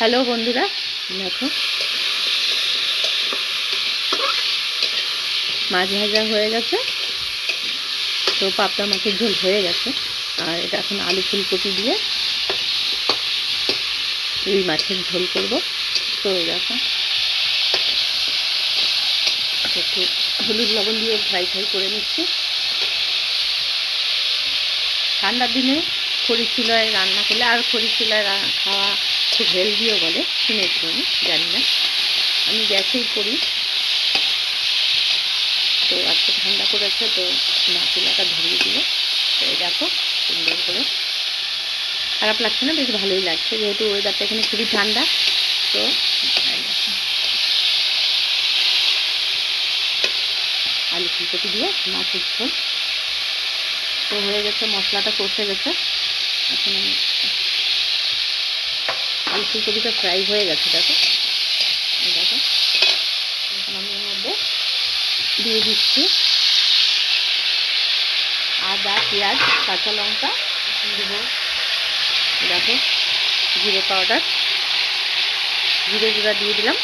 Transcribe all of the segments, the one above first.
Hello বন্ধুরা, দেখো মাছ ভাজা হয়ে গেছে। তো পাবদা মাছের ঝোল হয়ে গেছে। আর এটা এখন আলু ফুলকপি দিয়ে রুই মাছের ঝোল করব। তো দেখো একটু হলুদ লবণ দিয়ে ফ্রাই করে নিচ্ছি। ঠান্ডার দিনে খড়ি চুলায় রান্না করলে, আর খড়ি চুলায় খাওয়া খুব হেলদিও বলে, শুনেছি আমি, জানি না, আমি গ্যাসেই করি। তো আজকে ঠান্ডা পড়েছে, তো না চুলাটা ধরিয়ে দিল। তো এই দেখো সুন্দর করে, খারাপ লাগছে না, বেশ ভালোই লাগছে, যেহেতু ওয়েদারটা এখানে খুবই ঠান্ডা। তো আলু ফুলকপি দিয়ে মাছের ঝোল তো হয়ে গেছে, মশলাটা কষে গেছে। এখন আমি আলু ফুলকপিটা ফ্রাই হয়ে গেছে, দেখো দেখো। এখন আমি এর মধ্যে দিয়ে দিচ্ছি আদা, পেঁয়াজ, কাঁচা লঙ্কা দেবো। দেখো জিরে পাউডার, জিরে গুঁড়া দিয়ে দিলাম।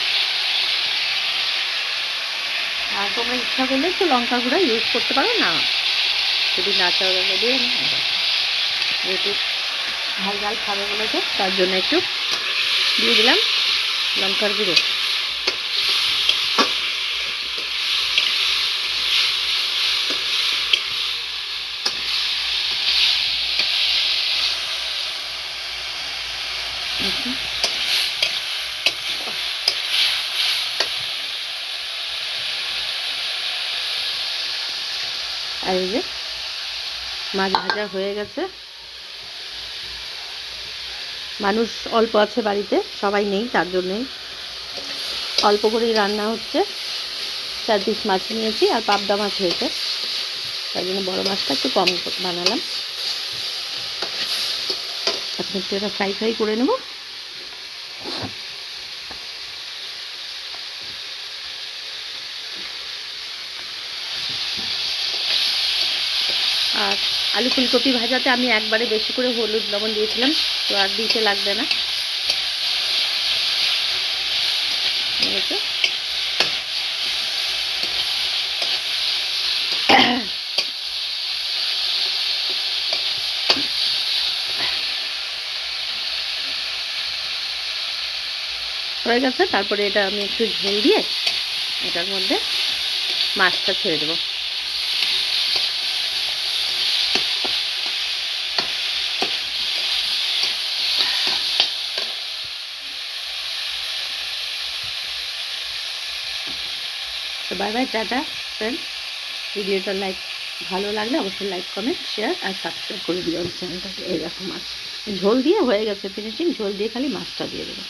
আর তোমরা ইচ্ছা করলে একটু লঙ্কা গুঁড়া ইউজ করতে পারো, না যদি না চাও দিয়ে যেহেতু ঝাল ঝাল খাবে বলেছে, তার জন্য একটু দিয়ে দিলাম লঙ্কার গুঁড়ো। আর এই যে মাছ ভাজা হয়ে গেছে। মানুষ অল্প আছে বাড়িতে, সবাই নেই, তার জন্যই অল্প করেই রান্না হচ্ছে। 4 পিস মাছ নিয়েছি, আর পাবদা মাছ হয়েছে, তার জন্য বড় মাছটা একটু কম বানালাম। এখন একটু এটা ফ্রাই করে নেব। আর আলু ফুলকপি ভাজাতে আমি একবারে বেশি করে হলুদ লবণ দিয়েছিলাম, তো আর দিতে লাগবে না। হয়ে গেছে। তারপরে এটা আমি একটু ঝোল দিয়ে এটার মধ্যে মাছটা ছেড়ে দেবো। তো বাই বাই, টাটা ফ্রেন্ড। ভিডিওটা ভালো লাগলে অবশ্যই লাইক, কমেন্ট, শেয়ার আর সাবস্ক্রাইব করে দিও চ্যানেলটাকে। এই রকম মাছ ঝোল দিয়ে হয়ে গেছে, ফিনিশিং। ঝোল দিয়ে খালি মাছটা দিয়ে দেবো।